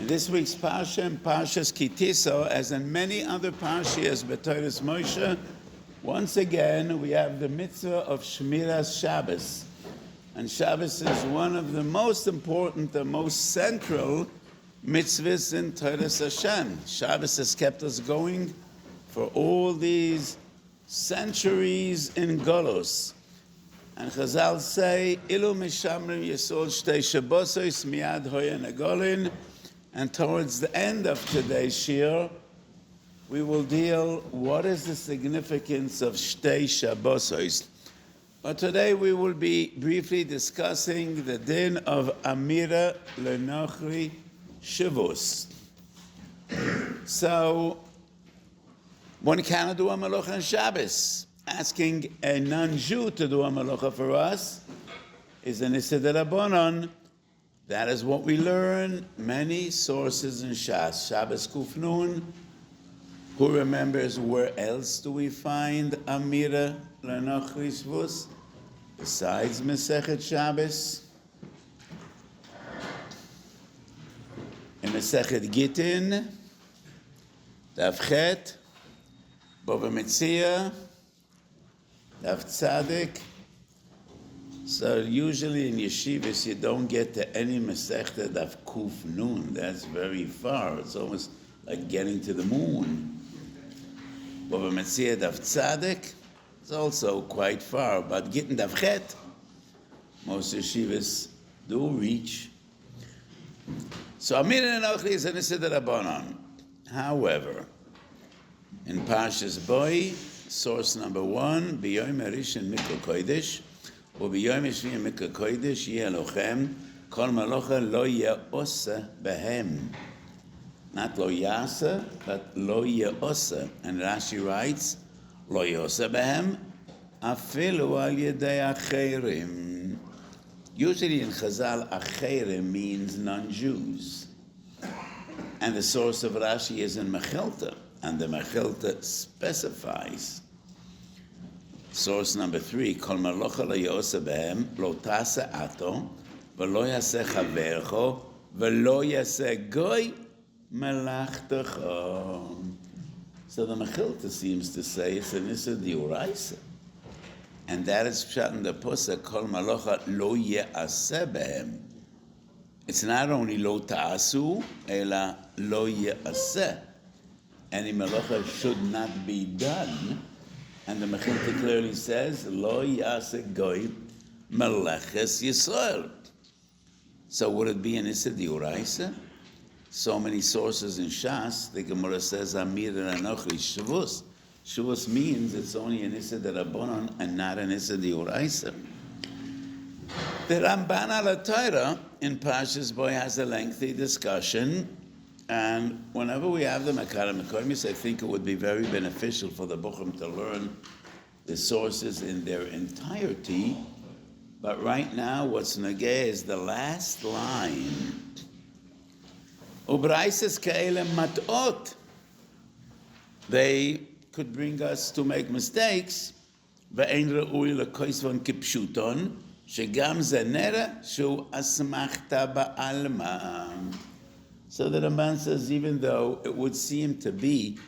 This week's Parsha in Parshas Kitiso, as in many other Parshas B'Toras Moshe, once again we have the mitzvah of Shmiras Shabbos. And Shabbos is one of the most important, the most central mitzvahs in Toras Hashem. Shabbos has kept us going for all these centuries in Golos. And Chazal say, Ilu mishamrim yesod shtei shabosos miad hoya negolin. And towards the end of today's Shiur, we will deal what is the significance of shtei shabosos. But today we will be briefly discussing the din of Amirah lenochri shivus. So, one cannot do a malacha on Shabbos. Asking a non-Jew to do a malacha for us is an issur d'Rabbanan. That is what we learn. Many sources in Shas. Shabbos Kuf Nun. Who remembers where else do we find Amirah lenochri shivus besides Masechet Shabbos? In Masechet Gittin, Daf Chet, Bava Metzia, Daf Tzadik. So usually in yeshivas you don't get to any Masechta Daf Kuf Nun. That's very far. It's almost like getting to the moon. Bava Metzia Daf Tzadik is also quite far. But Gittin Daf Chet, most yeshivas do reach. So Amirah lenochri is an issur d'Rabbanan. However, in Parshas Boi, source number 1, B'yom harishon mikra kodesh, u'b'yom hashvi'i mikra kodesh yeh lochem, kol malacha lo ye'osa behem. Not lo yasa, but lo ye'osa. And Rashi writes, lo ye'osa behem, afilu al yedei acherim. Usually in Chazal, acherim means non-Jews. And the source of Rashi is in Mechilta. And the Mechilta specifies. Source number 3, Kol malacha lo ye'osa behem, lo tasa ato, v'lo yaseh chavercho, v'lo yaseh goy melachtecho. So the Mechilta seems to say it's an issur d'oraisa. And that is pshat in the posuk, Kol malacha lo ye'aseh behem. It's not only lo ta'asu, ela lo ye'aseh. Any malacha should not be done. And the Mechilta clearly says, Lo yaseh goy meleches Yisrael. So would it be an issur d'oraisa? So many sources in Shas, the Gemara says, Amirah lenochri shivus. Shivus means it's only an issur d'Rabbanan and not an issur d'oraisa. The Ramban al Torah in Parshas Boi has a lengthy discussion. And whenever we have the Makara Mekomis, I think it would be very beneficial for the Bochum to learn the sources in their entirety. But right now, what's nageh is the last line. Ubraises ke'ele mat'ot. They could bring us to make mistakes. Ve'ein re'ui lekoisvon kipshuton, shegam zenera shu asmachta ba'alma. So the Ramban says, even though it would seem to be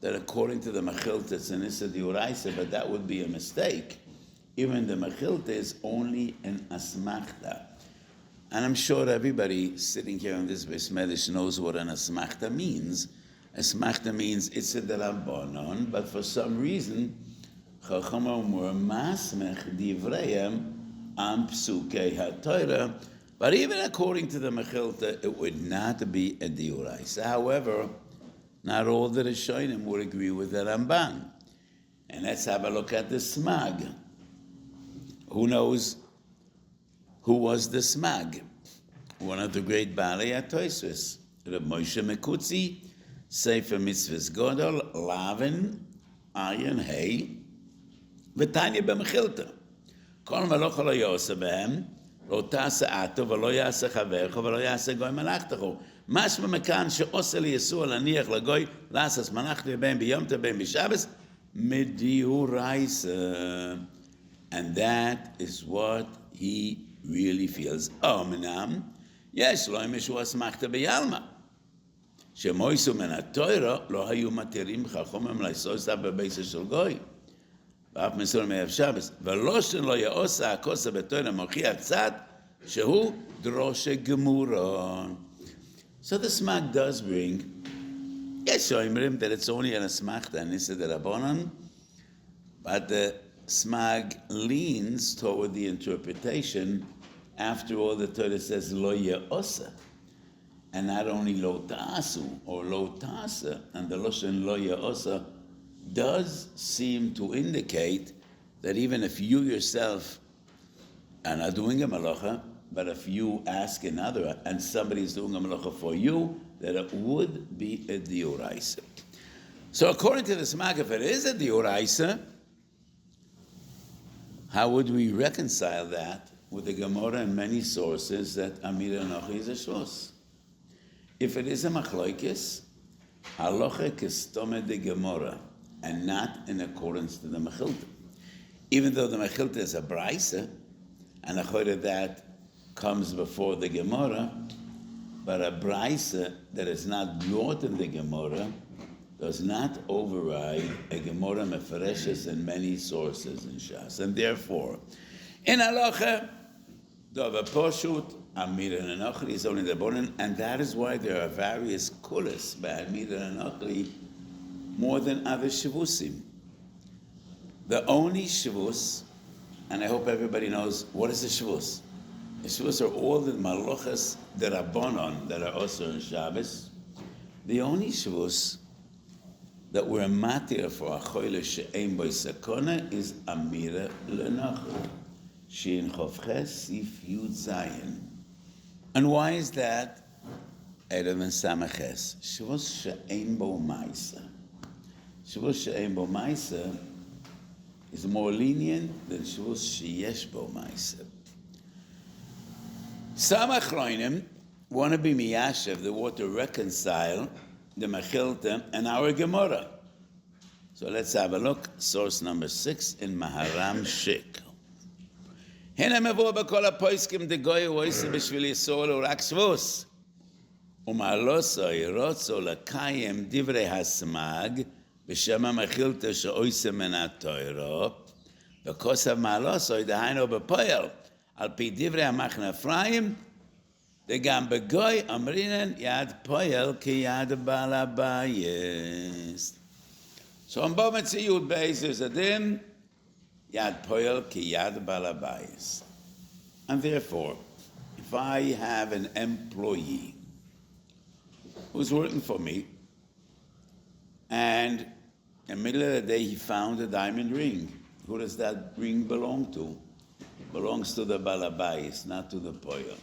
that according to the Mechilta it's an issur d'oraisa, but that would be a mistake. Even the Mechilta is only an asmachta. And I'm sure everybody sitting here in this Beis Medrash knows what an asmachta means. Asmachta means issur d'Rabbanan, but for some reason, Chachamim were masmech divreihem am psukei haTorah. But even according to the Mechilta, it would not be a d'oraisa. However, not all the Rishonim would agree with the Ramban. And let's have a look at the Smag. Who knows who was the Smag? One of the great Baalei HaTosfos, Reb Moshe Mekutzi, Sefer Mitzvahs Godol, Lavin, Ayin Hey, V'tanya b'Mechilta. Kol malacha lo ye'osa behem, lo tasa ato, v'lo yaseh chavercho, v'lo yaseh goy melachtecho. Mashma mekan she'osa liyesua laniach lagoy, lasas malachti behem b'yom tov behem b'Shabbos, mid'oraisa. And that is what he really feels. Omenam, yes, lo mishu asmachta b'yalma. שמויסו מן התורה לא היו מתירים חכמים לעשות אותה בביתו של גוי. ואף מסורים מערב שבס. ולא שלא יעושה הכוסה בתורה מוכיח קצת שהוא דרושה גמורה. So the smag does bring, yes, שאומרים that it's only an asmachta and it's a rabbanan, but the smag leans toward the interpretation. After all, the Torah says lo ya'osa, and not only lo ta'asu or lo ta'asa, and the lashon lo ya'osa does seem to indicate that even if you yourself are not doing a malacha, but if you ask another and somebody is doing a malacha for you, that it would be a dioraisa. So according to the smag, if it is a dioraisa, how would we reconcile that with the Gemara and many sources that Amirah Nochi is a shvus? If it is a machlokes, halacha kestome de Gemara, and not in accordance to the mechilta. Even though the mechilta is a braisa, and according to that comes before the Gemara, but a braisa that is not brought in the Gemara does not override a Gemara mefereshes in many sources in Shas. And therefore, in halacha, Dova Poshut, Amirah Nochi is only the Broadening, and that is why there are various kulas by Amirah Nochi more than other shavusim. The only shavus, and I hope everybody knows what is a shavus. The shavus are all the malachas, the rabbanon that are also in Shabbos. The only shavus that we're matir for a choyle she'ein boi sakona is Amirah Nochi. Shein Chovches Sif Yud Zayin. And why is that? Erev and Samaches. Shavus she'ein bo ma'isa. Shavus she'ein bo ma'isa is more lenient than Shavus she'yesh bo ma'isa. Some achronim want to be miyashev, they want to reconcile the Mechilta and our Gemara. So let's have a look. Source number 6 in Maharam Shik. הנה מבוא בכל הפויסקים דגוי וויסה בשביל יסור לו רק שבוס. ומעלוסוי רוצו לקיים דברי הסמג בשם המחילתא שאויסה מן התוירו, וכוסף מעלוסוי דהיינו בפועל, על פי דברי המחנה אפרים, וגם בגוי אמרינן יד פועל כיד בעל הבייס. So in both מציאות בעזר זדים, Yad poel ki yad balabayis. And therefore, if I have an employee who's working for me, and in the middle of the day he found a diamond ring, who does that ring belong to? Belongs to the balabayis, not to the poel.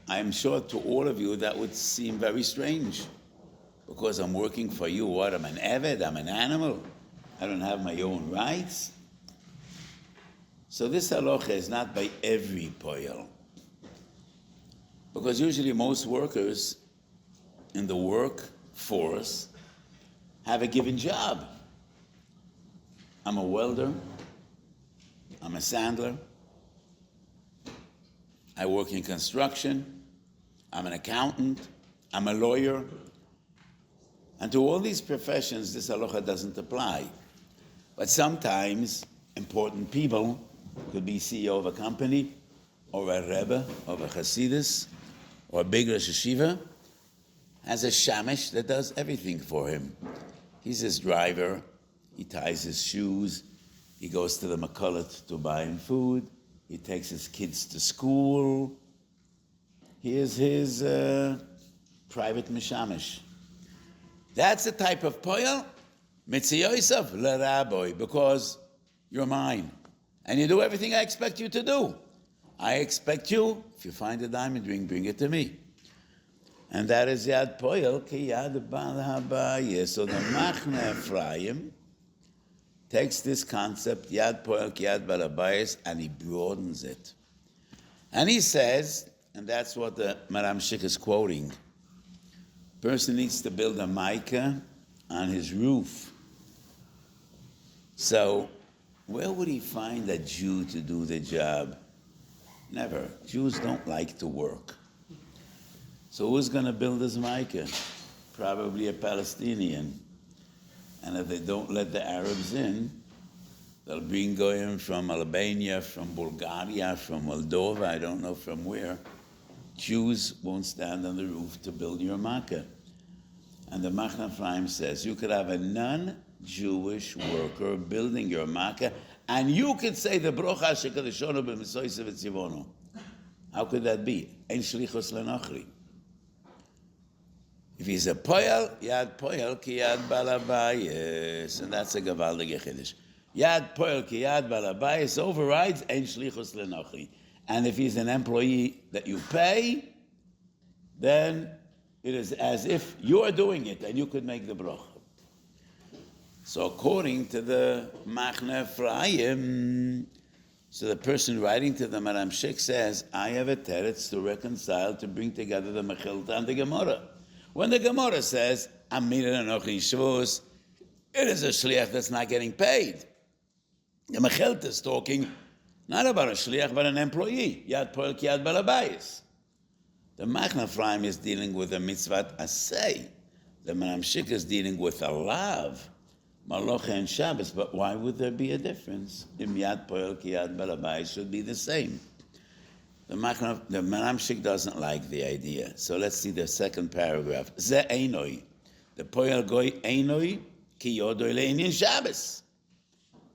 I'm sure to all of you that would seem very strange, because I'm working for you. What, I'm an eved, I'm an animal. I don't have my own rights. So this halacha is not by every poel. Because usually most workers in the workforce have a given job. I'm a welder. I'm a sandler. I work in construction. I'm an accountant. I'm a lawyer. And to all these professions, this halacha doesn't apply. But sometimes important people, could be CEO of a company, or a rebbe, of a chasidus, or a big Rosh Yeshiva, has a shamish that does everything for him. He's his driver, he ties his shoes, he goes to the makolet to buy him food, he takes his kids to school. He is his private mishamish. That's the type of poel. Mitziyosav l'raboy, because you're mine. And you do everything I expect you to do. I expect you, if you find a diamond ring, bring it to me. And that is Yad Poel ki Yad Bal Habayis. So the Machne Ephraim takes this concept, Yad Poel ki Yad Bal Habayis, and he broadens it. And he says, and that's what the Maram Shik is quoting, person needs to build a mica on his roof. So, where would he find a Jew to do the job? Never. Jews don't like to work. So who's going to build this Micah? Probably a Palestinian. And if they don't let the Arabs in, they'll bring goyim from Albania, from Bulgaria, from Moldova, I don't know from where. Jews won't stand on the roof to build your Makkah. And the Machna Ephraim says, you could have a non-Jewish worker building your Makkah, and you could say the brocha shekadeshonu b'misoyse v'tzivono. How could that be? Ein shlichus lenochri. If he's a poyel ki yad balabayis, and that's a gavaldige chiddush. Yad poyel ki yad balabayis overrides ein shlichus lenochri. And if he's an employee that you pay, then it is as if you are doing it and you could make the bracha. So according to the Machna Ephraim, so the person writing to the Maram Shik says, I have a teretz to reconcile, to bring together the Mechilta and the Gemara. When the Gemara says, Amirah Anochi Shvus, it is a shliach that's not getting paid. The Mechilta is talking not about a shliach, but an employee. Yad poel ki yad balabayis. The Machna Ephraim is dealing with a mitzvat asay. The Maram Shik is dealing with a lav, malocha and Shabbos. But why would there be a difference? Im yad poel ki yad balabayis should be the same. The Maram Shik doesn't like the idea. So let's see the second paragraph. Ze einoi. The poel goy einoi ki yodoi le'inyan Shabbos.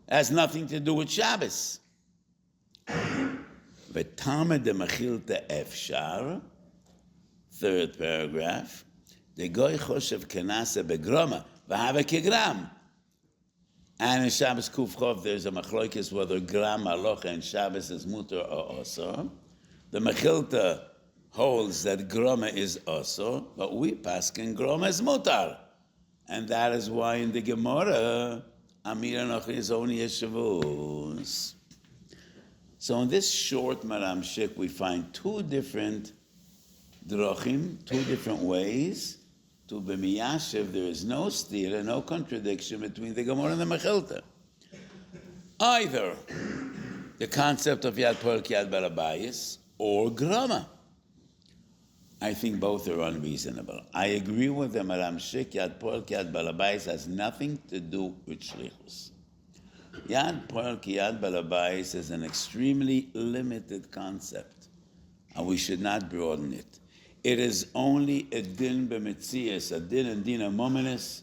Has nothing to do with Shabbos. V'tama de mechilta efshar. Third paragraph. The goy choshev kenasa begroma v'hava kegram. And in Shabbos Kuf Chov, there's a machloikis whether gram, alocha, and Shabbos is mutar or osor. The mechilta holds that groma is osor, but we paskin groma is mutar. And that is why in the Gemara, Amirah Nochi is only a shavus. So in this short Maram Shik, we find two different drachim, two different ways to be miyashiv. There is no stira, no contradiction between the Gemara and the Mechilta. Either the concept of Yad Poel Ki Yad Balabayis or Grama. I think both are unreasonable. I agree with the Maram Shik, Yad Poel Ki Yad Balabayis has nothing to do with Shlichus. Yad Poel Ki Yad Balabayis is an extremely limited concept, and we should not broaden it. It is only a din b'metzias, a din and din amominis,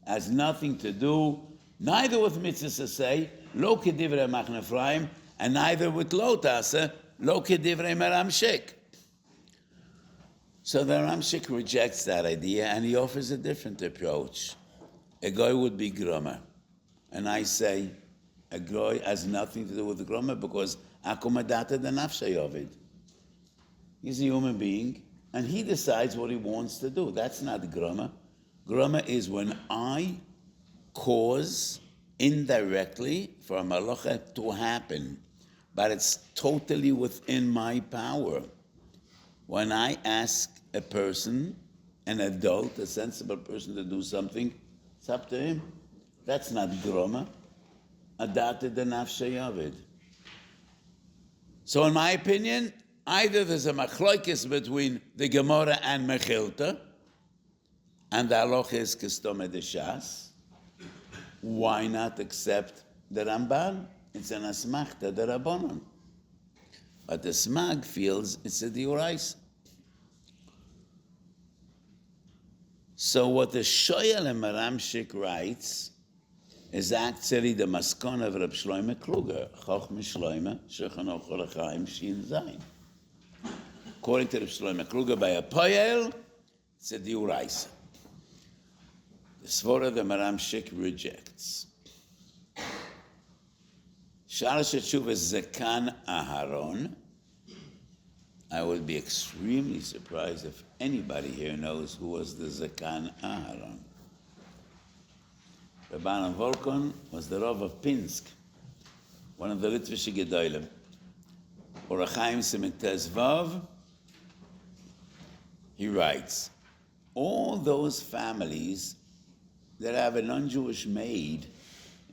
has nothing to do neither with mitzvahs asay, lo kedivrei Machna Ephraim, and neither with lo tasa, lo kedivrei Maram Shik. So the Maram Shik rejects that idea, and he offers a different approach. A guy would be groma, and I say, a guy has nothing to do with the groma because akomadata the nafshay of it. He's a human being, and he decides what he wants to do. That's not grama. Grama is when I cause indirectly for a malacha to happen, but it's totally within my power. When I ask a person, an adult, a sensible person to do something, it's up to him. That's not grama. Adate the nafshay of it. So in my opinion, either there's a machloikis between the Gemara and Mechilta, and the halacha is kistome de shas. Why not accept the Ramban? It's an asmachta de Rabbanon. But the Smag feels it's a diurais. So what the Shoyal and Maram Shik writes is actually the maskon of Reb Shloime Kluger, Chochme Shloime, Shechan Ochol Chaim Shin Zayin. According to Reb Shloime Kluger, by a poyel, it's a diurais. The Svora the Maram Shik rejects. Shalosh Tshuva Zekan Aharon. I would be extremely surprised if anybody here knows who was the Zekan Aharon. Rabbanan Volkon was the Rav of Pinsk, one of the Litvish Gedolim. Orachaim Simen Tezvav, he writes, all those families that have a non-Jewish maid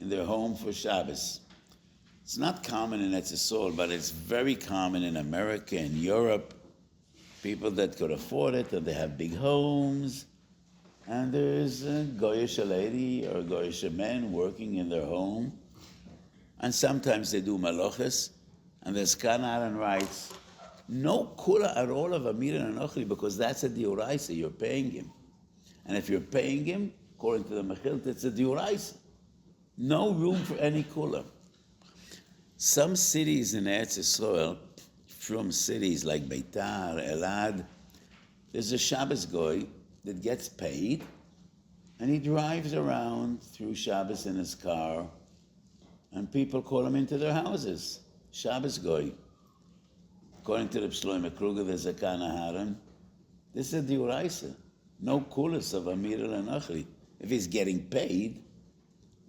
in their home for Shabbos, it's not common in Eretz Yisrael, but it's very common in America and Europe. people that could afford it, and they have big homes, and there's a goyish lady or a goyish man working in their home, and sometimes they do malachas, and the Skan Aaron writes, no kula at all of Amirah and Ochri, because that's a diuraisa, you're paying him. And if you're paying him, according to the Mechilt, it's a diuraisa. No room for any kula. Some cities in Eretz Yisrael, from cities like Beitar, Elad, there's a Shabbos goy that gets paid, and he drives around through Shabbos in his car, and people call him into their houses. Shabbos goy. According to the Shlomo Kruger, there's a Kana Haran. This is a diuraisa. No kulas of Amirah and Achri. If he's getting paid,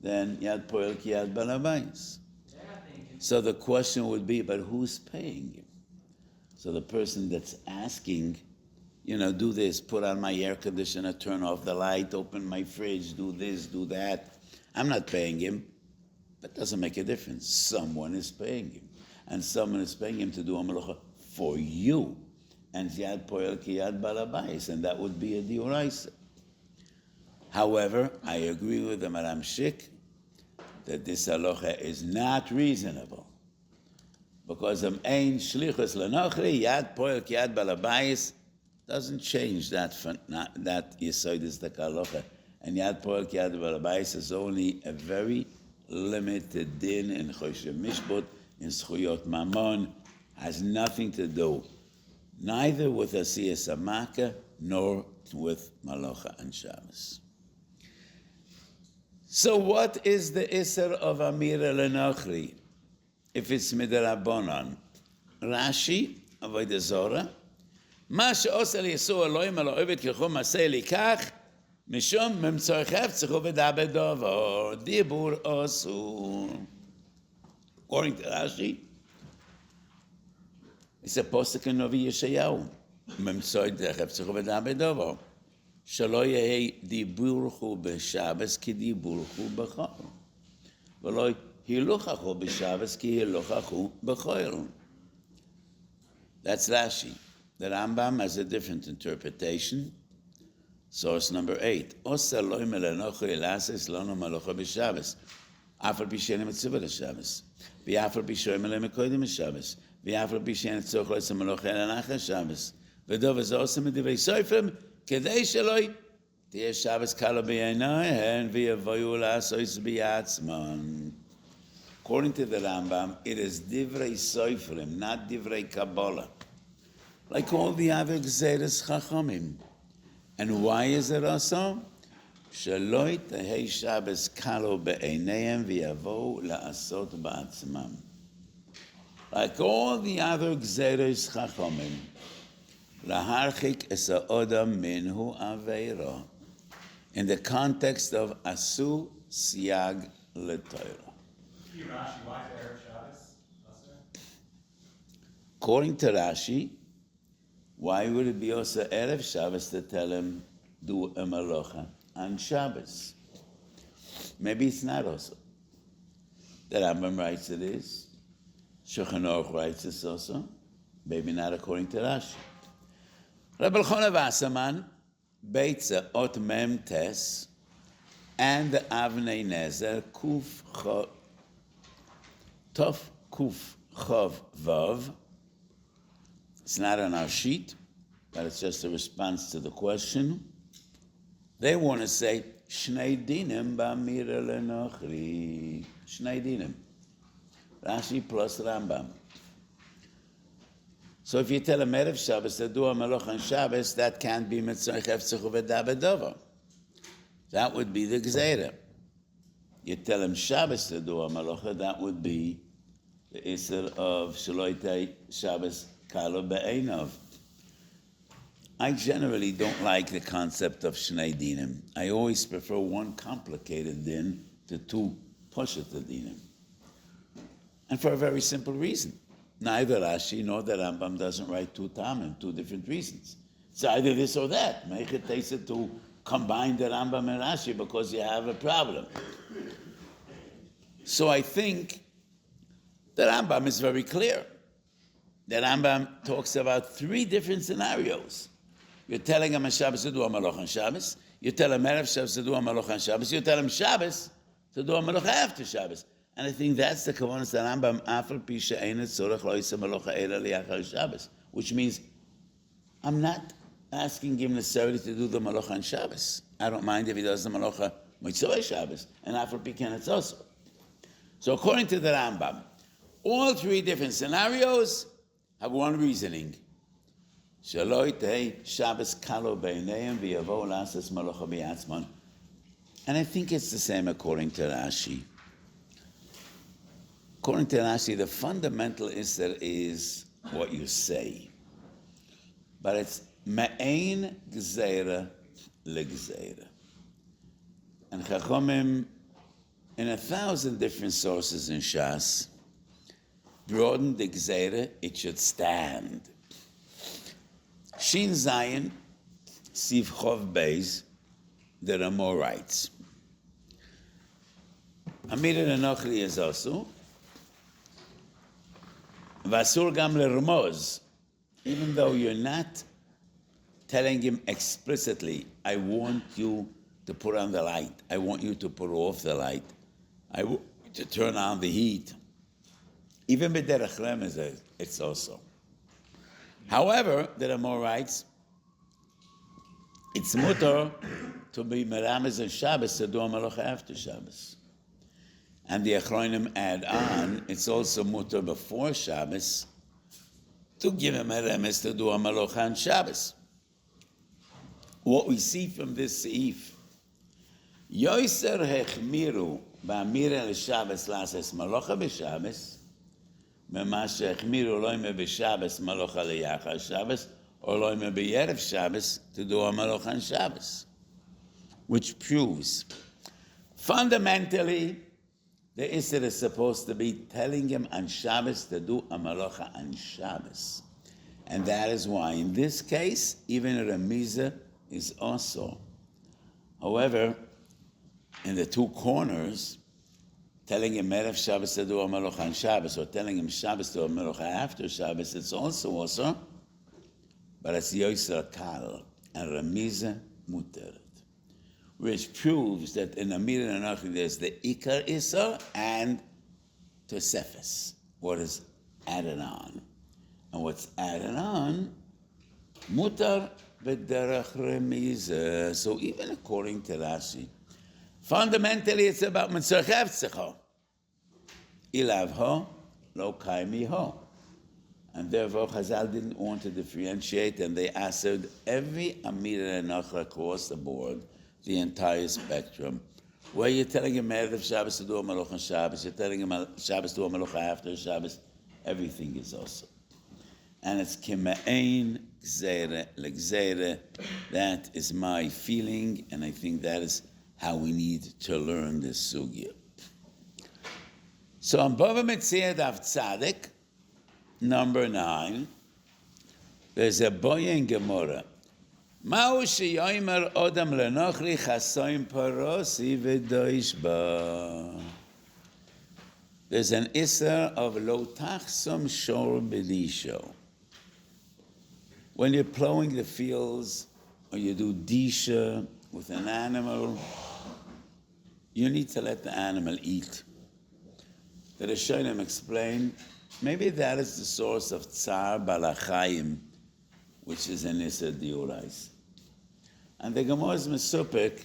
then Yad Poel Ki Yad Balabais. So the question would be, but who's paying him? So the person that's asking, do this, put on my air conditioner, turn off the light, open my fridge, do this, do that. I'm not paying him. That doesn't make a difference. Someone is paying him. And someone is paying him to do a malacha for you. And Yad Poel Ki Yad Balabais, and that would be a diuraisa. However, I agree with the Maram Shik that this halacha is not reasonable. Because ein shlichus lenochri, Yad Poel Ki Yad Balabais doesn't change that yesod is the halacha. And Yad Poel Ki Yad Balabais is only a very limited din in Choshe Mishpot, in Zchuyot Mammon, has nothing to do neither with Asiyas Amaka nor with Malacha and Shabbos. So what is the Isser of Amirah Lenochri if it's Midrabanan? Rashi, Avodah Zorah, Ma she'osa li'yisur Elohim al ha'ovet k'chom maseh likach mishom memtzor cheftzich u'veda bedovo dibur osur. According to Rashi, it's a posuk in Novi Yeshayahu. Memtzor cheftzich u'veda bedovo. שלא יהיה דיבורכו בשבס כי דיבורכו בחול. ולא הילוכחו בשבס כי הילוכחו בחול. That's Rashi. The Rambam has a different interpretation. Source number 8. עושה לא מלנוכו אלאסס לנו מלוכו בשבס. אף על פי שאין מצווה לשבס. ואף על פי שאין מלא מקודם לשבס. ואף על פי שאין צורך לעשות מלוכה אלא אחרי שבס. ודוב הזה עושה מדברי סופרים, כדי שלא תהיה שבס קלה בעיניהן ויבואו לעשות בעצמן. According to the Rambam, it is divrei soifrim, not divrei Kabbalah. Like all the other gzeres chachamim. And why is it also? שלא תהיה שבס קלה בעיניהם ויבואו לעשות בעצמם. Like all the other gzeres chachamim. להרחיק es ha'odam minhu aveira. In the context of asu siag l'toira. Rashi, why is Erev Shabbos? According to Rashi, why would it be also Erev Shabbos to tell him do a malacha on Shabbos? Maybe it's not also. The Rambam writes it is. Shulchan Aruch writes it also. Maybe not according to Rashi. Rabbi Elchanan Wasserman, Beitza Ot Mem Tes, and the Avnei Nezer Kuf Tov Kuf Chav Vav. It's not on our sheet, but it's just a response to the question. They want to say Shnei Dinim B'Amirah Lenochri. Shnei Dinim. Rashi plus Rambam. So if you tell a Erev Shabbos to do a Malach on Shabbos, that can't be Mitzvah Cheftzich Uveda Bedova. That would be the Gzeira. You tell him Shabbos to do a Malach, that would be the Isser of Shaloitei Shabbos Kalo Be'enov. I generally don't like the concept of Shnei Dinim. I always prefer one complicated din to two Poshet Dinim. And for a very simple reason. Neither Rashi nor the Rambam doesn't write two Tamim, two different reasons. It's either this or that. Make it takes it to combine the Rambam and Rashi because you have a problem. So I think the Rambam is very clear. the Rambam talks about 3 different scenarios. You're telling him on Shabbos to do a malach on Shabbos. You tell him Erev Shabbos to do a malach on Shabbos. You tell him Shabbos to do a malach after Shabbos. And I think that's the kavanah the Rambam afal pi she'ein tzorech lo yisa malacha ela liachar Shabbos, which means I'm not asking him necessarily to do the malacha on Shabbos. I don't mind if he does the malacha mitzvah Shabbos, and afal pi ken it's also. So according to the Rambam, all 3 different scenarios have one reasoning. Shaloi tei Shabbos kalo beineim v'yavo lasas malacha bi'atzman. And I think it's the same according to Rashi. According to Rashi, the fundamental issur is what you say. But it's me'ein gzeira legzeira. And Chachomim, in 1,000 different sources in Shas, broaden the gzeira, it should stand. Shin Zayin, Siv Chov Beis, the Ramo writes, Amirah Nenochli is also, Vasur Gam Lermoz, even though you're not telling him explicitly, I want you to put on the light, I want you to put off the light, I want you to turn on the heat. Even with Derech Remez, it's also. However, the Ramo writes, it's mutar to be merames on Shabbos to do a malacha after Shabbos. And the Achronim add on, it's also mutar before Shabbos to give him merames to do a malacha on Shabbos. What we see from this seif, Yoiser hechmiru ba'amira l'Shabbos lases malacha b'Shabbos, mema shechmiru loime b'Shabbos malacha liyachar Shabbos, or loime b'yerev Shabbos to do a malacha on Shabbos, which proves fundamentally the issur is supposed to be telling him on Shabbos to do a malacha on Shabbos, and that is why in this case even a remiza is also. However, in the 2 corners, telling him Erev Shabbos to do a malacha on Shabbos, or telling him Shabbos to do a malacha after Shabbos, it's also, but it's Yoiser Kal, and Remiza Muteret, which proves that in Amirah Nenochli there's the Ikar Issur and Tosefes, what is added on. And what's added on, Mutar v'derech Remiza. So even according to Rashi, fundamentally, it's about mitzvah hefzecho. Ilavho, lo kaimiho. And therefore, Chazal didn't want to differentiate, and they answered every Amirah Nenochli across the board, the entire spectrum. Where you're telling him Erev Shabbos to do a malach on Shabbos, you're telling him Shabbos to do a malach after Shabbos, everything is also. And it's kime'ein gzeire legzeire. That is my feeling, and I think that is how we need to learn this sugya. So on Bava Metzia Daf Tzadik, number 9, there's a boya in Gemara. Ma'u sheyomer odam lenochri chasoim parosi v'doish ba. There's an issur of lo tachsom shor b'disho. When you're plowing the fields, or you do disha with an animal, you need to let the animal eat. The Rishonim explain, maybe that is the source of tsar balachayim, which is an issur diurais. And the Gemara is mesupek,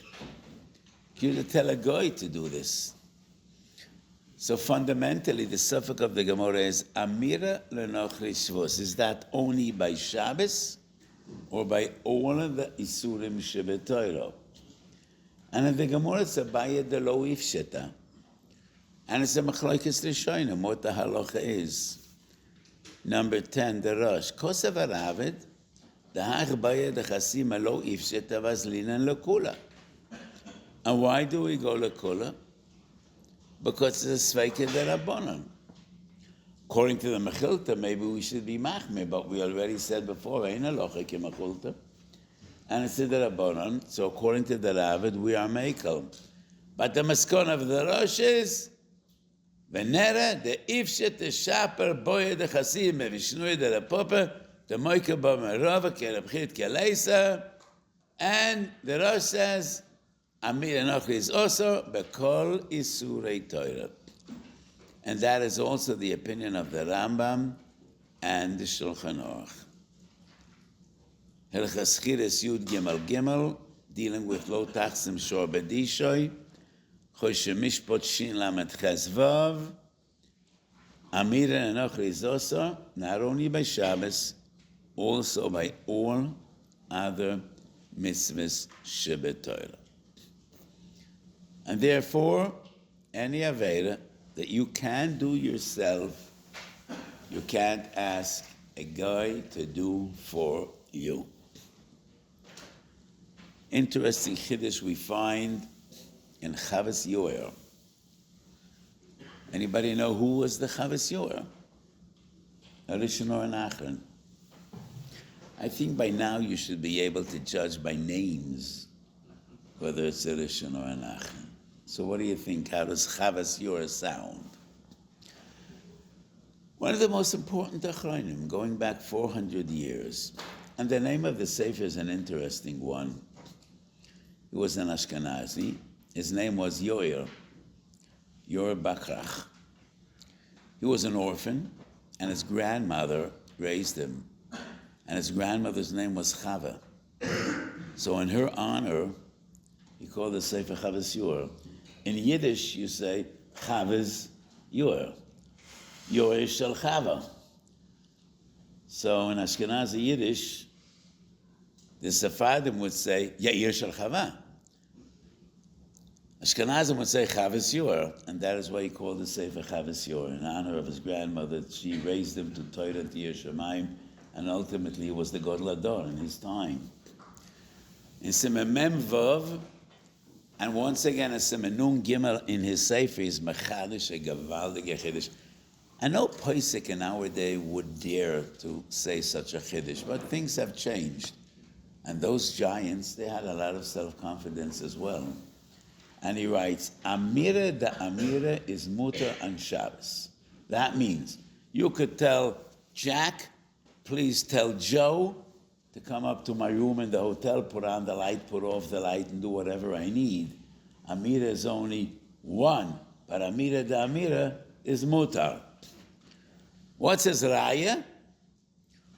you to tell a guy to do this. So fundamentally, the suffix of the Gemara is Amirah Lenochli Shvos. Is that only by Shabbos or by all of the Isurim Shebetoiro? And in the Gemara, it's a Baya de Lo Ifsheta. And it's a Machlokes Rishonim, what the halacha is. Number 10, the Rosh. Kosev Aravid, the Hach Baya de Chasim Lo Ifsheta Vazlinan Lekula. And why do we go Lekula? Because it's a Sveike Derabonon. According to the Mechilta, maybe we should be Machmir, but we already said before, Ein Alocha Ki Mechilta. And it's a Derabonon, so according to the Ravid, we are Mekel. But the Maskon of the Rosh is ונראה דאיפשט לשפר בויה דחסים ושנוי דלפופה דמויקה במרova כרבחית כלייסה. And the Rosh says, Amirah Nochri is also Bekol Isurei Torah. And that is also the opinion of the Rambam and the Shulchan Aruch. Hilchas Chiras Yud Gimel Gimel, dealing with Lo Tachsim Shor Bedishoy, Choshe Mishpot Shin Lamed Ches Vav, Amirah Nochri is also, not only by Shabbos, also by all other mitzvahs shebetoira. And therefore, any avera that you can do yourself, you can't ask a guy to do for you. Interesting chiddush we find in Chavas Yoer. Anybody know who was the Chavas Yoer? Rishon or Nachron? I think by now you should be able to judge by names whether it's a Rishon or a Nachman. So what do you think? How does Chavas Yoer sound? One of the most important Achronim, going back 400 years. And the name of the Sefer is an interesting one. He was an Ashkenazi. His name was Yoer Bakrach. He was an orphan, and his grandmother raised him. And his grandmother's name was Chava. So in her honor, he called the Sefer Chavas Yoer. In Yiddish, you say Chavas Yoer. Yoer Shel Chava. So in Ashkenazi Yiddish, the Sephardim would say Yair Shel Chava. Ashkenazim would say Chavas Yoer, and that is why he called the Sefer Chavas Yoer, in honor of his grandmother. She raised him to Torah and to Yerushalayim, and ultimately he was the Gadol Ador in his time. In Siman Mem Vav, and once again in Siman Nun Gimel in his Sefer is Mechadish a Gavaldige Chiddush. And no Posek in our day would dare to say such a Chiddush, but things have changed. And those giants, they had a lot of self-confidence as well. And he writes, Amirah da Amirah is mutar on Shabbos. That means you could tell Jack, please tell Joe to come up to my room in the hotel, put on the light, put off the light, and do whatever I need. Amirah is only one, but Amirah da Amirah is mutar. What's his raya?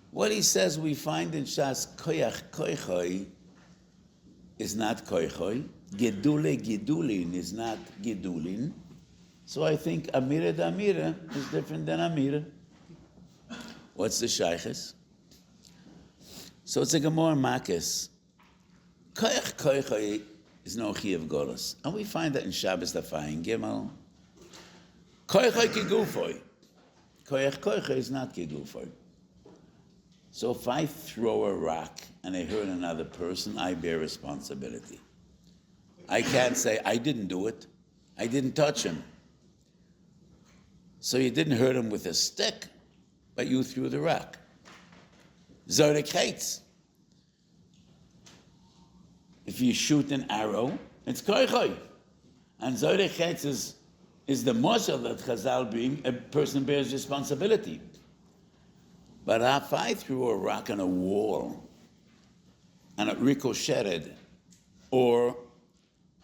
What he says we find in Shas, koyach koichoi is not koichoi, gedule gedulin is not gedulin. So I think Amirah da Amirah is different than Amirah. What's the shaykhis? So it's a Gemara Makis. Koyach koichoi is no chiyuv golos. And we find that in Shabbos Dafayin Gimel. Koichoi kigufoi. Koyach koichoi is not kigufoi. So if I throw a rock and I hurt another person, I bear responsibility. I can't say, I didn't do it. I didn't touch him. So you didn't hurt him with a stick, but you threw the rock. Zodek hates. If you shoot an arrow, it's koichoi. And Zodek hates is the moshel that Chazal bring, a person bears responsibility. But if I threw a rock on a wall and it ricocheted, or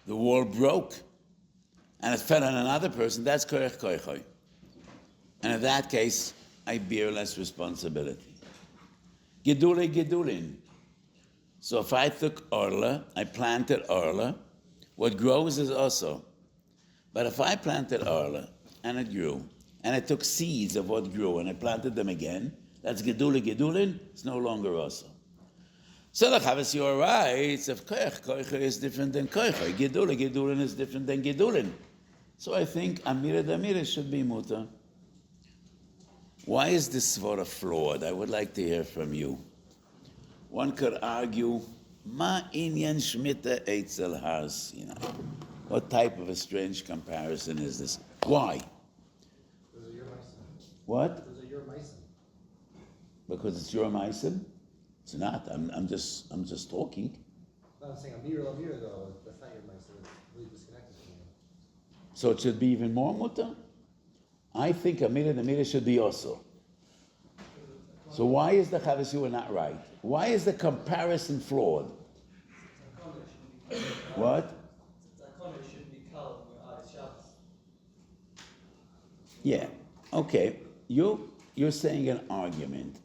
the wall broke and it fell on another person, that's koich koichoi. And in that case, I bear less responsibility. Gedule gedulin. So if I took orla, I planted orla, what grows is also. But if I planted orla and it grew, and I took seeds of what grew and I planted them again, that's gedule gedulin, it's no longer also. So the Chavas Yoer writes, if koich is different than koich, gedule gedulin is different than gedulin. So I think Amirah da Amirah should be mutar. Why is this svara flawed? I would like to hear from you. One could argue, ma inyan shmita eitzel har Sinai. What type of a strange comparison is this? Why? Those are your meisim. What? Those are your meisim. Because it's your meisim? It's not. I'm just talking. No, I'm saying Amirah though. That's not your meisim. It's really disconnected from you. So it should be even more mutar? I think Amirah the Amirah should be also. So why is the Chavasua not right? Why is the comparison flawed? What? Yeah. Okay. You're saying an argument.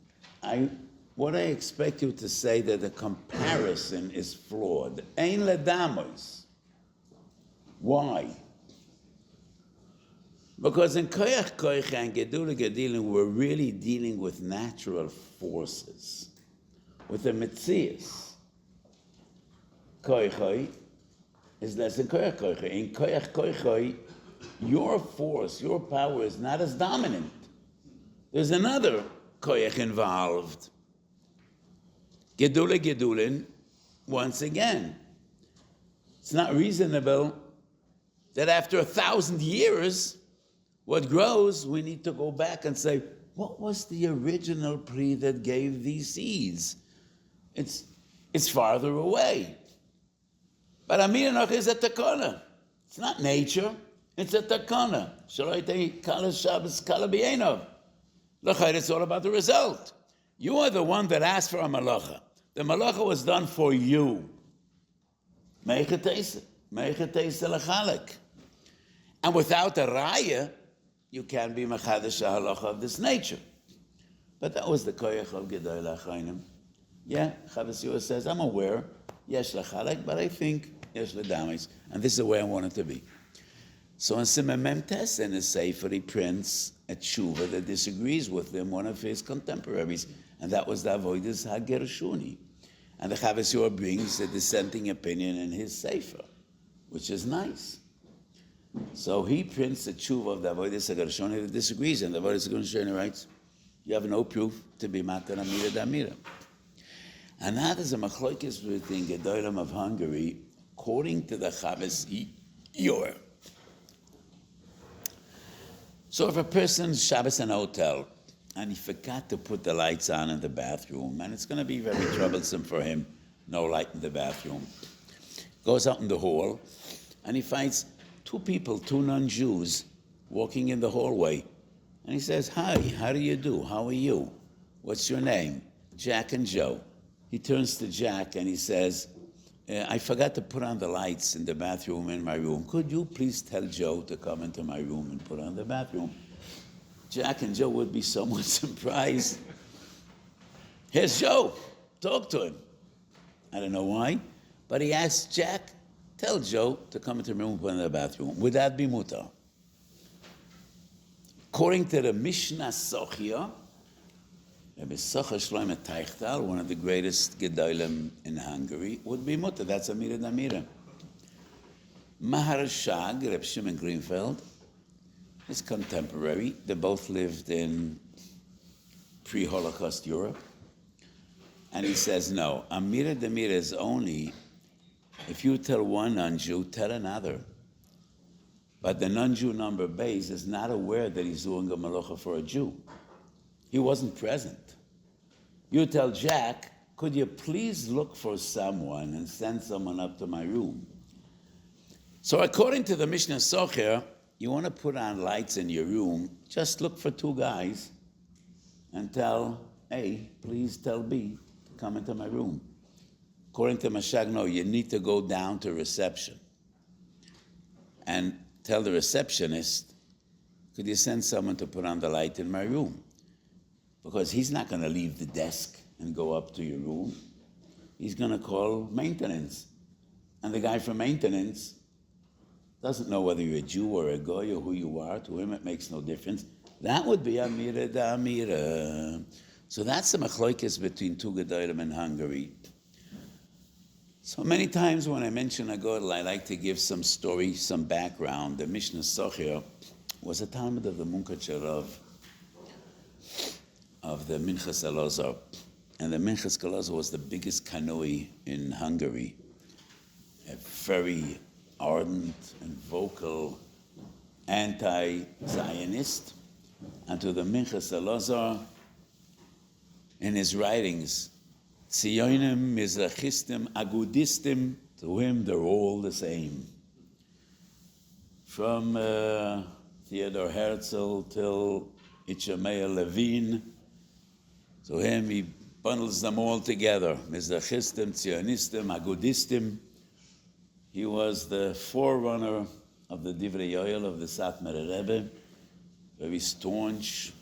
What I expect you to say that the comparison is flawed. Ein ledamos. Why? Because in Koyach Koyach and Gedula Gedilim, we're really dealing with natural forces, with the Metzias. Koyach is less than Koyach Koyach. In Koyach Koyach, your force, your power is not as dominant. There's another Koyach involved. Gedula Gedulin, once again, it's not reasonable that after 1,000 years, what grows, we need to go back and say, what was the original tree that gave these seeds? It's farther away. But Amirah is a takana. It's not nature, it's a takana. Shaloite kala Shabbos kala b'yenov. It's all about the result. You are the one that asked for a malacha. The malacha was done for you. Meichetesa l'chalek. And without a raya, you can't be machadash halacha of this nature. But that was the koyach of Gedolei Achronim. Yeah, Chavasua says, I'm aware, yesh l'chalek, but I think yesh l'damis. And this is the way I want it to be. So in Simon Memtes in his Sefer, he prints a tshuva that disagrees with him, one of his contemporaries, and that was the Avodas HaGershuni. And the Chavasua brings a dissenting opinion in his Sefer, which is nice. So he prints a tshuva of the Avodas HaGershuni that disagrees, and the Avodas HaGershuni writes, you have no proof to be Matan Amirah D'Amirah. And that is a machlokes within Gedolim of Hungary, according to the Shiur. So if a person's Shabbos in a hotel, and he forgot to put the lights on in the bathroom, and it's going to be very troublesome for him, no light in the bathroom, goes out in the hall, and he finds two people, two non-Jews, walking in the hallway. And he says, hi, how do you do? How are you? What's your name? Jack and Joe. He turns to Jack and he says, I forgot to put on the lights in the bathroom in my room. Could you please tell Joe to come into my room and put on the bathroom? Jack and Joe would be somewhat surprised. Here's Joe. Talk to him. I don't know why, but he asked Jack, tell Joe to come into the room and put in the bathroom. Would that be mutar? According to the Mishnah Sochia, Rabbi Socha Shlomo Teichtal, one of the greatest Gedolim in Hungary, would be mutar. That's Amirah D'Amirah. Maharshag, Reb Shimon Greenfeld, his contemporary, they both lived in pre-Holocaust Europe. And he says, no, Amirah D'Amirah is only, if you tell one non-Jew, tell another. But the non-Jew number base is not aware that he's doing a malacha for a Jew. He wasn't present. You tell Jack, could you please look for someone and send someone up to my room? So according to the Mishnah Socher, you want to put on lights in your room, just look for two guys and tell A, please tell B to come into my room. According to Mashag, no, you need to go down to reception and tell the receptionist, could you send someone to put on the light in my room? Because he's not going to leave the desk and go up to your room. He's going to call maintenance. And the guy from maintenance doesn't know whether you're a Jew or a Goy or who you are. To him, it makes no difference. That would be Amirah D'Amirah. So that's the machlokes between two Gedolim in Hungary. So many times when I mention a Godel, I like to give some story, some background. The Mishnah Socher was a Talmud of the Munkach Harav of the Minchas Elazar. And the Minchas Elazar was the biggest kanoi in Hungary. A very ardent and vocal anti-Zionist. And to the Minchas Elazar, in his writings, Tzionim, Mizrachistim, Agudistim, to him they're all the same. From Theodor Herzl till Itchameya Levine. So he bundles them all together. Mizrachistim, Zionistim, Agudistim. He was the forerunner of the Divrei Yoel of the Satmar Rebbe, very staunch,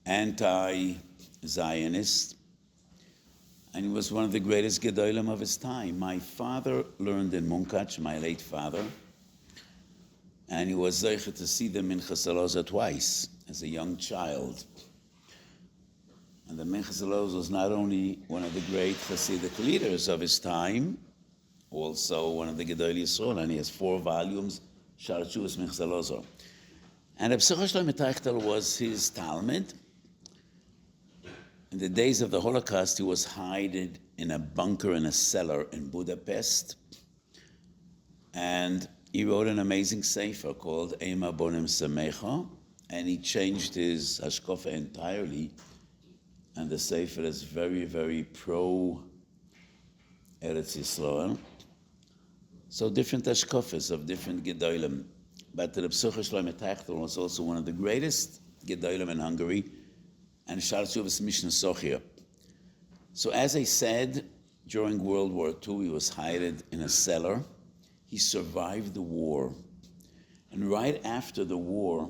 anti-Zionist, and he was one of the greatest Gedolim of his time. My father learned in Munkach, my late father, and he was zeicher to see the Minchas Elozah twice as a young child. And the Minchas Elozah was not only one of the great Hasidic leaders of his time, also one of the Gedolei Yisrael, and he has 4 volumes, Shar Tshuvos Minchas Elozah. And Reb Simcha Shlomo Teichtel was his Talmud. In the days of the Holocaust, he was hiding in a bunker in a cellar in Budapest. And he wrote an amazing sefer called Ema Bonim Samecha, and he changed his hashkafa entirely. And the sefer is very, very pro Eretz Yisrael. So different hashkafas of different Gedolim. But the Reb Simcha Shlomo Teichtel was also one of the greatest Gedolim in Hungary, and Shar Tshuvos Mishnah Sochia. So as I said, during World War II, he was hiding in a cellar. He survived the war. And right after the war,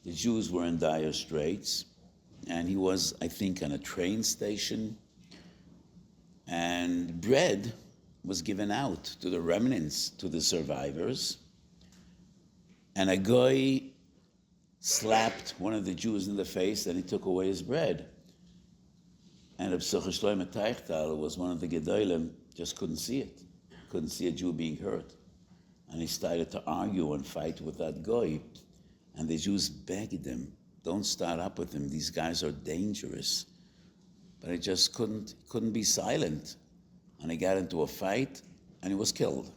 the Jews were in dire straits, and he was, I think, on a train station, and bread was given out to the remnants, to the survivors, and a guy slapped one of the Jews in the face, and he took away his bread. And Reb Simcha Shlomo Teichtel was one of the Gedolim, just couldn't see it. Couldn't see a Jew being hurt. And he started to argue and fight with that guy. And the Jews begged him, don't start up with him, these guys are dangerous. But he just couldn't be silent. And he got into a fight, and he was killed.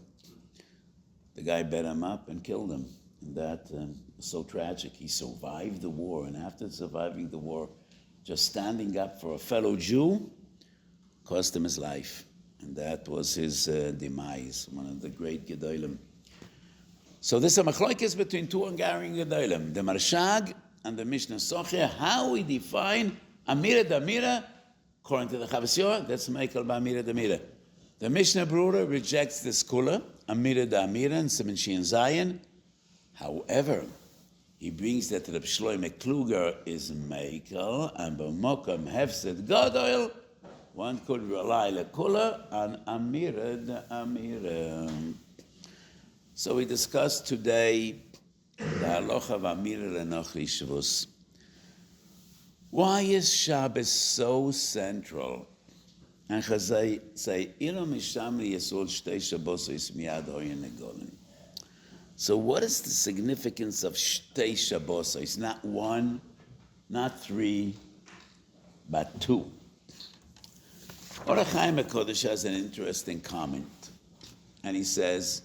The guy beat him up and killed him. And that was so tragic. He survived the war, and after surviving the war, just standing up for a fellow Jew cost him his life. And that was his demise, one of the great Gedolim. So this is a machlokes between 2 Hungarian Gedolim, the Marshag and the Mishnah Sochia, how we define Amirah D'Amirah, according to the Chavos, that's Michael Ba'Amirah D'Amirah. The Mishnah Brura rejects this kula, Amirah D'Amirah, and Siman Shin Zayin. However, he brings that Reb Shlomo Kluger is Michael, and B'mokam Hefsed Gadol, one could rely lekula on Amirah D'Amirah. So we discussed today the halacha of Amirah L'Nochri Shvus. Why is Shabbos so central? And Chazai say, Ilo Mishamri Yisol Shtei Shabbosos Miyad Hoyin Negolim. So what is the significance of Shtei Shabbosos? Not 1, not 3, but 2. Or Chaim HaKodesh has an interesting comment. And he says,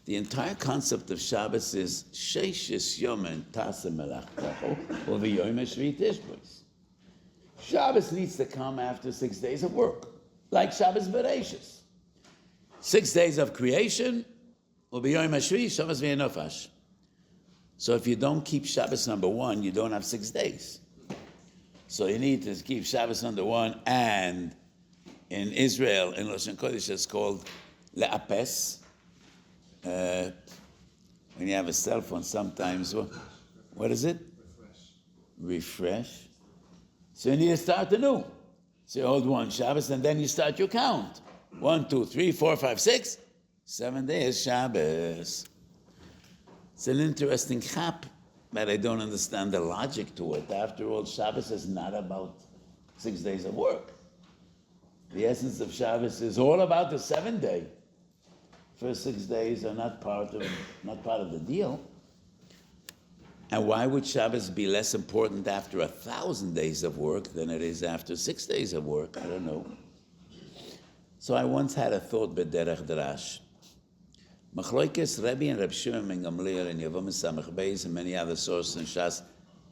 the entire concept of Shabbos is Sheishis Yomen Tasem Melachtacho or V'Yoim Tishbos. Shabbos needs to come after 6 days of work, like Shabbos Bereshis. 6 days of creation, or V'Yoim HaShvi, Shabbos V'Yenofash. So if you don't keep Shabbos number 1, you don't have 6 days. So you need to keep Shabbos number 1, and in Israel, in Lashon Kodesh, it's called Le'apes. When you have a cell phone, sometimes, what is it? Refresh. So you need to start anew. So you hold 1 Shabbos, and then you start your count. 1, 2, 3, 4, 5, 6, 7 days Shabbos. It's an interesting chap, but I don't understand the logic to it. After all, Shabbos is not about 6 days of work. The essence of Shabbos is all about the 7th day. First 6 days are not part of the deal. And why would Shabbos be less important after 1,000 days of work than it is after 6 days of work? I don't know. So I once had a thought b'derech drash. Machlokes Rebbe and Reb Shimon ben Gamliel and Yevamah Beis and many other sources in Shas,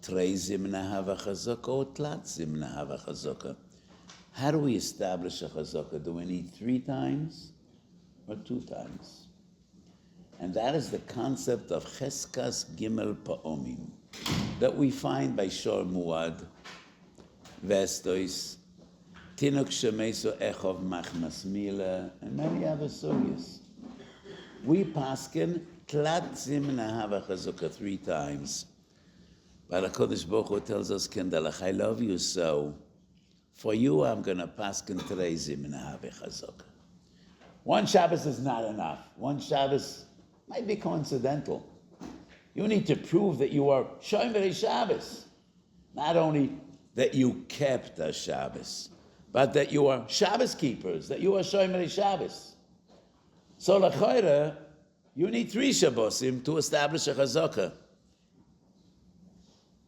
Trei zimna hava chazaka or tlat zimna hava chazaka. How do we establish a chazaka? Do we need 3 times or 2 times? And that is the concept of Cheskas Gimel Pa'omim that we find by Shor Muad, Vestois, Tinuk Shemeso Echov Machmas Mila, and many other sugyas. We paskin Tlat Zimna Hava Chazukah 3 times. But HaKadosh Baruch Hu tells us, Kendalach, I love you so. For you, I'm going to paskin 3 Zimna Hava Chazukah. One Shabbos is not enough. One Shabbos might be coincidental. You need to prove that you are Shomer Shabbos. Not only that you kept a Shabbos, but that you are Shabbos keepers, that you are Shomer Shabbos. So l'chayra, you need 3 Shabbosim to establish a Chazakah.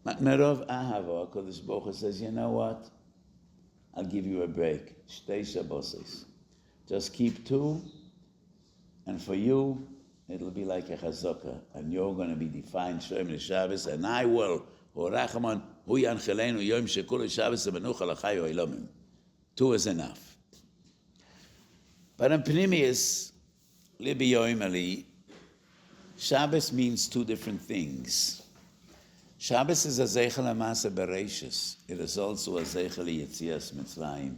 Merov Ahava, Kodesh Baruch Hu says, you know what? I'll give you a break. Shtei Shabbosis. Just keep 2, and for you, it'll be like a chazakah, and you're going to be defined Shomer Shabbos, and I will. Hu Rachman, Hu Yanchelenu, Yom Shabbos, Menucha L'chayu Eilomim. 2 is enough. But in Pnimius, Libi Yoimali, Shabbos means 2 different things. Shabbos is a zeichel amasa bereishis. It is also a zeichel yetzias mitzrayim.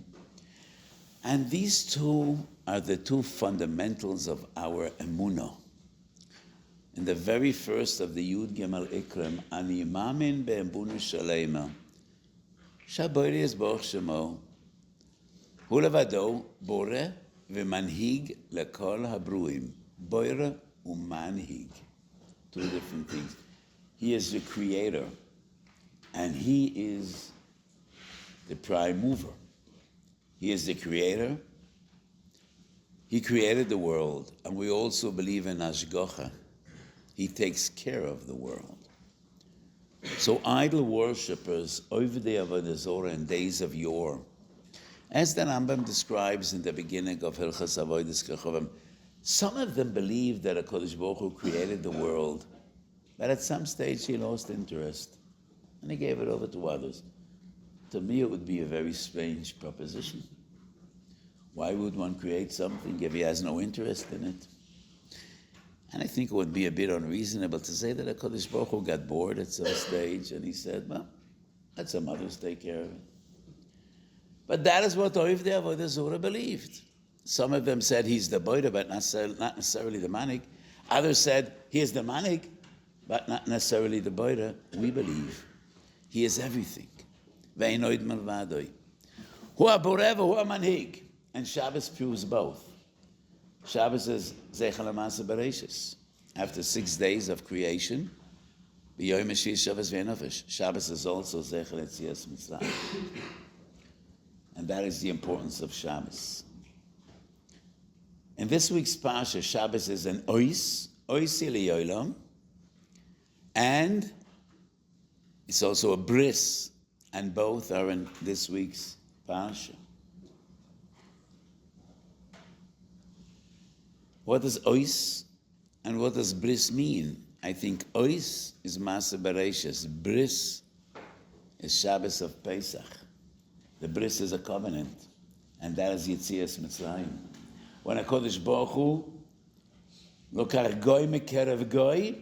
And these 2 are the 2 fundamentals of our emunah. In the very first of the Yud Gimel Ikram, Ani Mamin Be'embunu Shalema, Shabbat is Baruch Shemo, Hu Levado, Bore V'manhig Lekol Habruim, Bore U'manhig. 2 different things. He is the creator, and he is the prime mover. He is the creator. He created the world, and we also believe in Hashgacha. He takes care of the world. So idol worshippers over the Avodah Zorah in days of yore, as the Rambam describes in the beginning of Hilchas Avodas Kechavim, some of them believed that HaKadosh Baruch Hu created the world, but at some stage he lost interest, and he gave it over to others. To me, it would be a very strange proposition. Why would one create something if he has no interest in it? And I think it would be a bit unreasonable to say that HaKadosh Baruch Hu got bored at some stage and he said, well, let some others take care of it. But that is what Oivdei Avodah Zorah believed. Some of them said he's the Boida, but not necessarily the Manik. Others said he is the Manik, but not necessarily the Boida. We believe he is everything. Ve'inoid malvadoi. Hu ha'boreh v'hu ha'manhig. And Shabbos proves both. Shabbos is Zeichel HaMaaseh Bereishis. After 6 days of creation, B'yoim Shabbos ve'nofesh. Shabbos is also Zeichel Yetzias Mitzrayim. And that is the importance of Shabbos. In this week's Parsha, Shabbos is an Ois Li'olam, and it's also a Bris, and both are in this week's Parsha. What does Ois and what does Bris mean? I think Ois is Maaseh Bereishis. Bris is Shabbos of Pesach. The Bris is a covenant, and that is Yetzias Mitzrayim. When HaKadosh Baruch Hu lokar goy mekerev goy,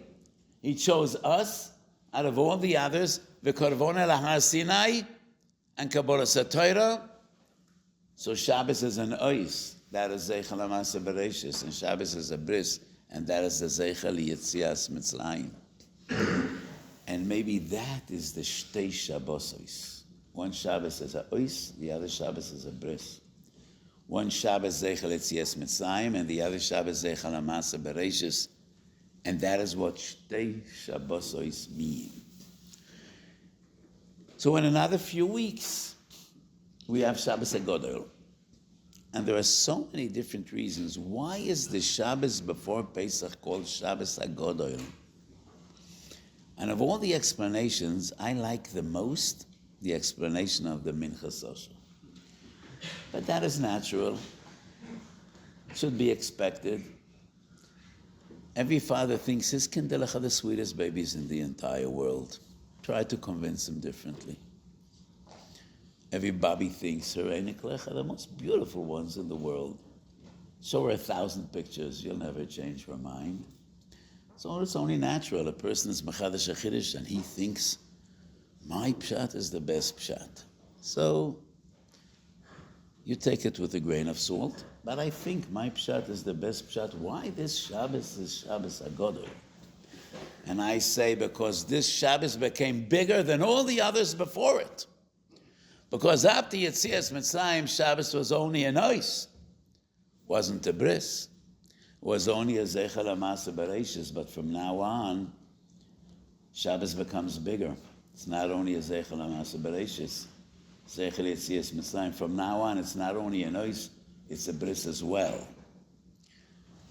he chose us out of all the others, v'korvon el Har Sinai, and Kabbalas HaTorah. So Shabbos is an Ois. That is Zeichel HaMaaseh Bereishis, and Shabbos is a Bris, and that is the Zeichel Yetzias Mitzrayim. And maybe that is the Shtei Shabbosos. One Shabbos is a Ois, the other Shabbos is a Bris. One Shabbos Zeichel Yetzias Mitzrayim, and the other Shabbos Zeichel HaMaaseh Bereishis, and that is what Shtei Shabbosos mean. So in another few weeks, we have Shabbos HaGodol. And there are so many different reasons. Why is the Shabbos before Pesach called Shabbos HaGodol? And of all the explanations, I like the most the explanation of the Minchas Osher. But that is natural. Should be expected. Every father thinks his kinderlach are the sweetest babies in the entire world. Try to convince him differently. Every Bobby thinks her Einiklecha are the most beautiful ones in the world. Show her 1,000 pictures, you'll never change her mind. So it's only natural. A person is Machadash HaChiddush and he thinks, my pshat is the best pshat. So you take it with a grain of salt, but I think my pshat is the best pshat. Why this Shabbos is Shabbos HaGodol? And I say because this Shabbos became bigger than all the others before it. Because after Yetzias Mitzrayim, Shabbos was only a noise, wasn't a bris. Was only a Zeichel HaMaaseh Bereishis, but from now on, Shabbos becomes bigger. It's not only a Zeichel HaMaaseh Bereishis, Zeichel Yetzias Mitzrayim. From now on, it's not only a noise, it's a bris as well.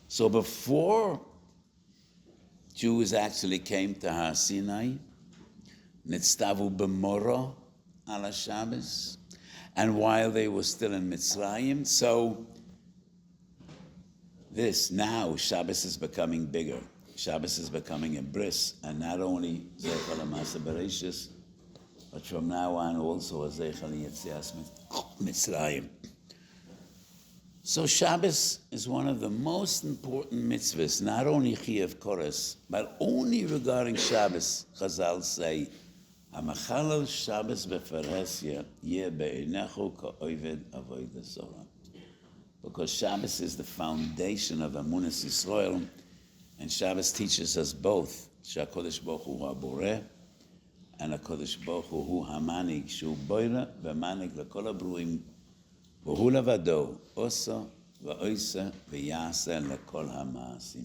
So before Jews actually came to Har Sinai, Nitztavu b'moro ala Shabbos, and while they were still in Mitzrayim, so this now Shabbos is becoming bigger. Shabbos is becoming a bris, and not only Zeichel HaMaaseh Bereishis, but from now on also a Zeichel Yetzias Mitzrayim. So Shabbos is one of the most important mitzvahs, not only Chiyuv Koros, but only regarding Shabbos. Chazal say, "Hamachalel Shabbos beferesya yeh be'einechu ka'oved avodah zorah." Because Shabbos is the foundation of Amunas Yisrael, and Shabbos teaches us both שהקודש ברוך הוא הבורא, and הקודש ברוך הוא המנהיג, שהוא בורא ומנהיג לכל הברואים, והוא לבדו עושה ועושה ויעשה לכל המעשים.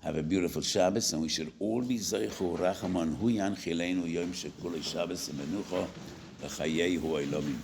Have a beautiful Shabbos, and we should all be zeichu rachamon hu yanchilenu yom shekulu Shabbos imenucha l'chayehu olamim.